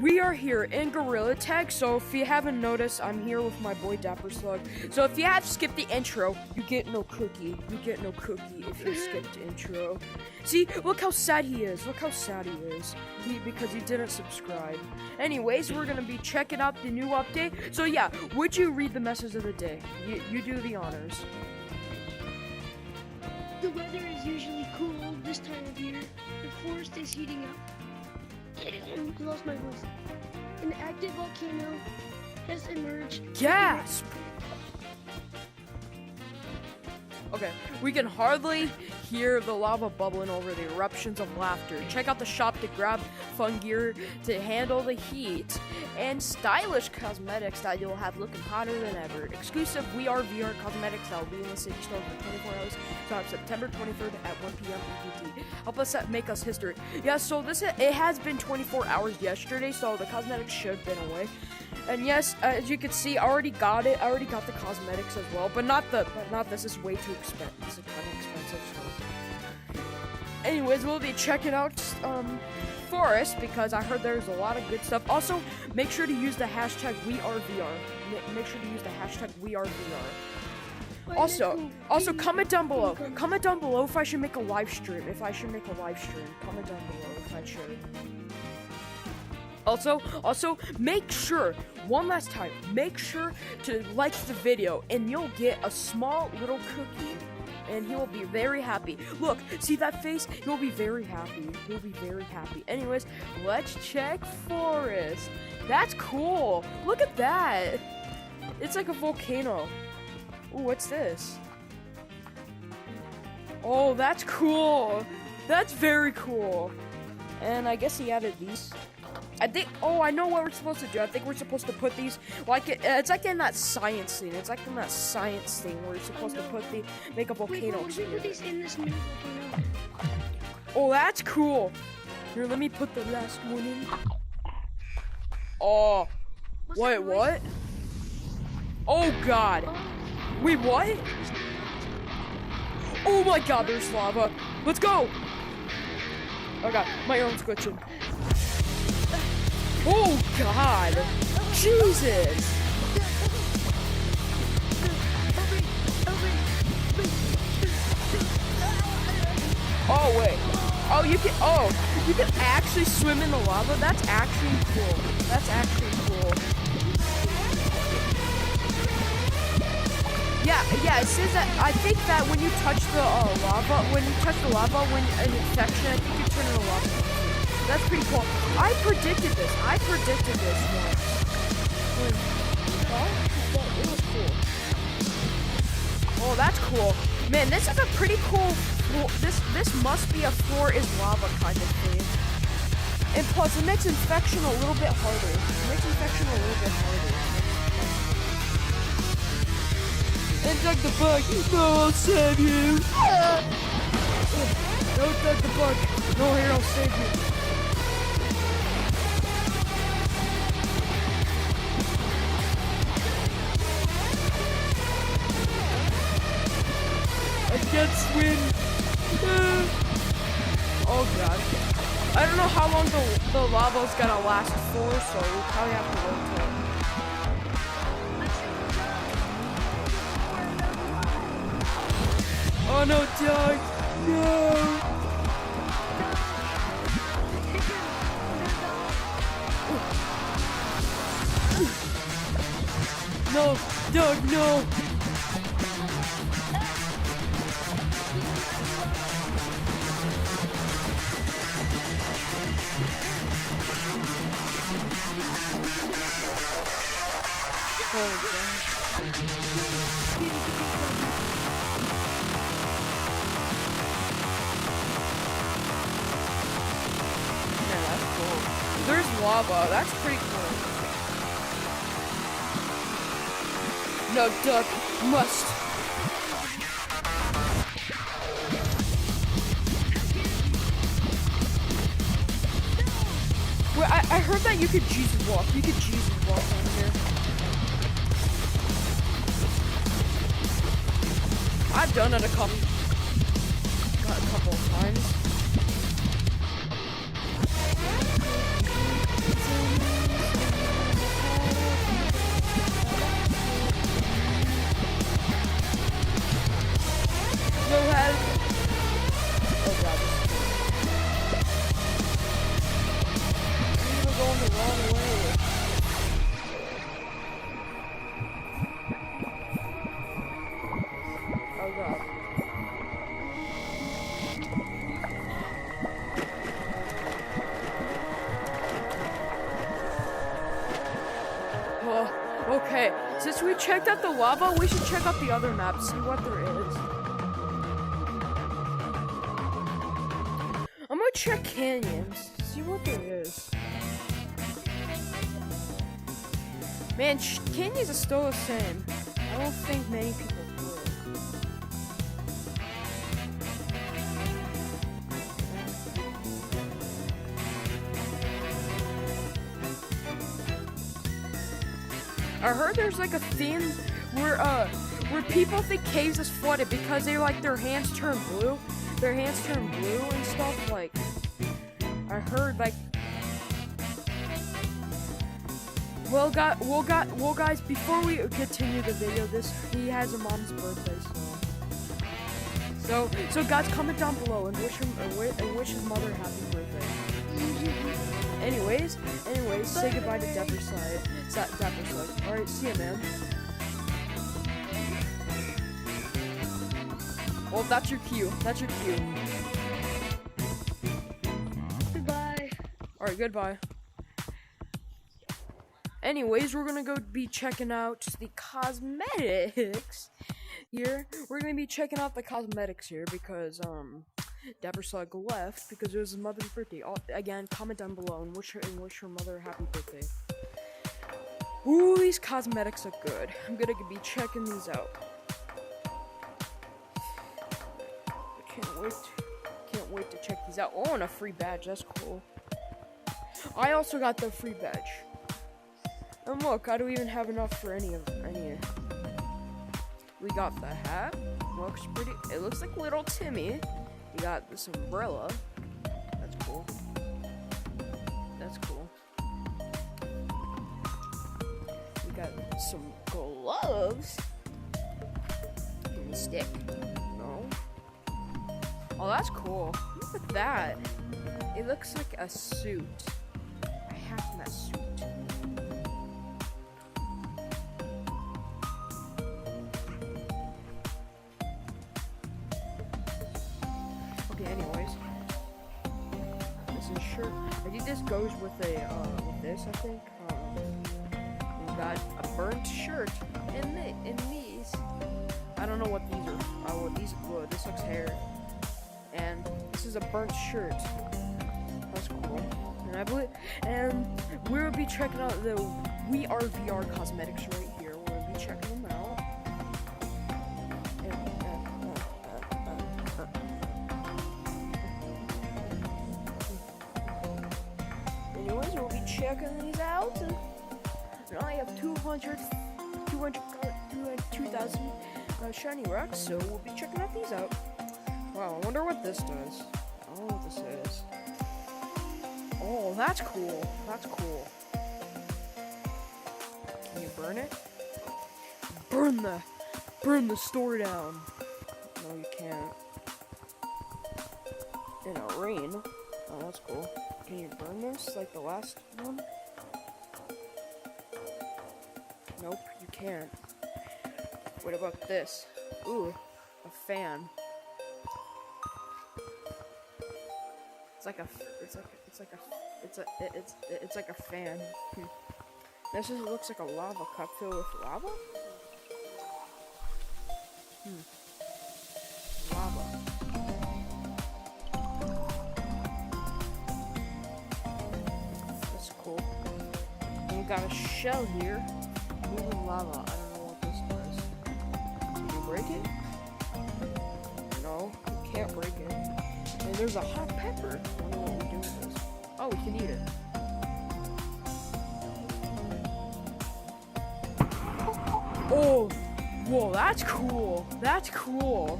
we are here in Gorilla Tag. So if you haven't noticed, I'm here with my boy Dapperslug. So if you have skipped the intro, you get no cookie. You get no cookie if you skipped the intro. See, look how sad he is. Look how sad he is. Because he didn't subscribe. Anyways, we're gonna be checking out the new update. So yeah, would you read the message of the day? You do the honors. The weather is usually cool this time of year. The forest is heating up. I lost my voice. An active volcano has emerged. Gasp! Okay, we can hardly hear the lava bubbling over the eruptions of laughter. Check out the shop to grab fun gear to handle the heat and stylish cosmetics that you'll have looking hotter than ever. Exclusive VR cosmetics that will be in the city store for 24 hours. Start September 23rd at 1 p.m. EDT. Help us make us history. Yeah, so it has been 24 hours yesterday, so the cosmetics should have been away. And yes, as you can see, I already got it. I already got the cosmetics as well, but not this. Is way too expensive. This is kind of expensive. So. Anyways, we'll be checking out Forest because I heard there's a lot of good stuff. Also, make sure to use the hashtag WeAreVR. Make sure to use the hashtag WeAreVR. Also, comment down below. Comment down below if I should make a live stream. Comment down below if I should. Also, make sure, one last time, make sure to like the video and you'll get a small little cookie and he will be very happy. Look, see that face? He'll be very happy. Anyways, let's check Forest. That's cool. Look at that. It's like a volcano. Ooh, what's this? Oh, that's cool. That's very cool. And I guess he added these. I think, I know what we're supposed to do. I think we're supposed to put these, it's like in that science thing. It's like in that science thing where you're supposed to make a volcano. Wait, put these in this new volcano. Oh, that's cool. Here, let me put the last one in. Oh, wait, what? Oh, God. Wait, what? Oh my God, there's lava. Let's go. Oh God, my arm's glitching. Oh God! Jesus! Oh wait. Oh, you can actually swim in the lava? That's actually cool. Yeah, it says that, I think that when you touch the lava, when an infection, I think you turn into lava. That's pretty cool. I predicted this once. It was cool. Oh, that's cool. Man, this is a pretty cool floor. This must be a floor is lava kind of thing. And plus, it makes infection a little bit harder. And Doug the bug. No, I'll save you. No, Doug the bug. No, here, I'll save you. Against wind. Oh God. I don't know how long the lava's gonna last for, so we probably have to wait till. Oh no, Doug! No! No, Doug, no! Oh God. Yeah, that's cool. There's lava. That's pretty cool. No, Doug must. Wait, I heard that you could Jesus walk. On here. I've done it a couple of times. we checked out the lava, we should check out the other map, see what there is. I'm gonna check canyons, see what there is. Man, canyons are still the same. I don't think many people do it. I heard there's like a theme where people think caves is flooded because they like their hands turn blue. Their hands turn blue and stuff. Like I heard like. Well, guys, before we continue the video, he has a mom's birthday, so guys, comment down below and wish his mother happy birthday. Anyways, say goodbye to Dapperslug. All right, see ya, man. Well, that's your cue. Goodbye. All right, goodbye. Anyways, we're gonna go be checking out the cosmetics here. We're gonna be checking out the cosmetics here because Dapperslug left because it was his mother's birthday. Again, comment down below and wish her mother a happy birthday. Ooh, these cosmetics look good. I'm gonna be checking these out. Can't wait to check these out. Oh, and a free badge. That's cool. I also got the free badge. And look, I don't even have enough for any. We got the hat. Looks pretty. It looks like little Timmy. We got this umbrella. That's cool. We got some gloves. And a stick. No. Oh, that's cool. Look at that. It looks like a suit. A hazmat suit. Anyways, this is shirt. I think this goes with a with this. I think we got a burnt shirt in these. I don't know what these are. Well, this looks hair, and this is a burnt shirt. That's cool. And we'll be checking out the VR cosmetics right here. We'll be checking them out. Anyways, we'll be checking these out. And I have 2,000 shiny rocks, so we'll be checking out these out. Wow, I wonder what this does. I don't know what this is. Oh, that's cool. Can you burn it? Burn the store down. No, you can't. In a rain. Oh, that's cool. Can you burn this like the last one? Nope, you can't. What about this? Ooh, a fan. It's like a fan. This looks like a lava cup filled with lava. Lava. That's cool. And we got a shell here. Moving lava. I don't know what this does. Can you break it? No, you can't break it. And there's a hot pepper. I wonder what we do with this. Oh, we can eat it. Oh, whoa, that's cool. That's cool.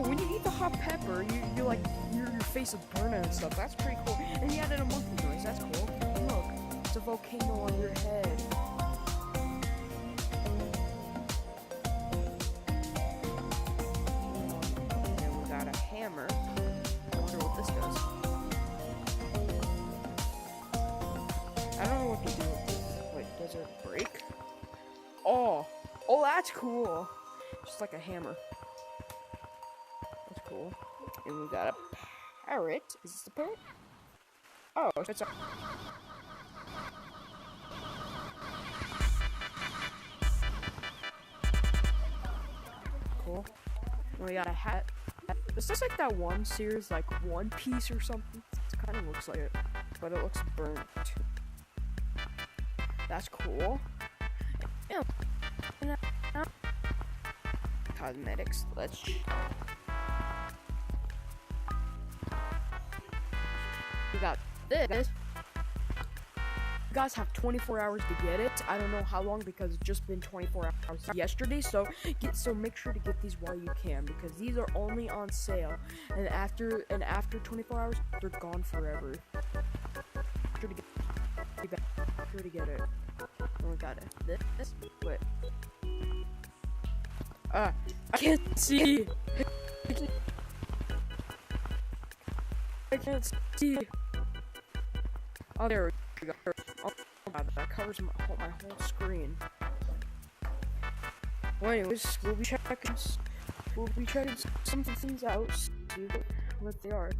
When you eat the hot pepper, you're like your face is burning and stuff. That's pretty cool. And you added a monkey noise. That's cool. Look, it's a volcano on your head. And we got a hammer. I wonder what this does. I don't know what to do with this. Wait, does it break? Oh, that's cool. Just like a hammer. That's cool. And we got a parrot. Is this a parrot? Oh, it's a... cool. We got a hat. This looks like that one series, like One Piece or something. It kind of looks like it, but it looks burnt. That's cool. Yeah. Cosmetics. Let's. We got this. You guys have 24 hours to get it. I don't know how long because it's just been 24 hours yesterday. So make sure to get these while you can because these are only on sale. And after 24 hours, they're gone forever. Sure to get it. Oh, we got it. This. Wait. I can't see. I can't see. Oh, there we go. Oh, that covers my whole screen. Well, anyways, we'll be checking some things out. See what they are.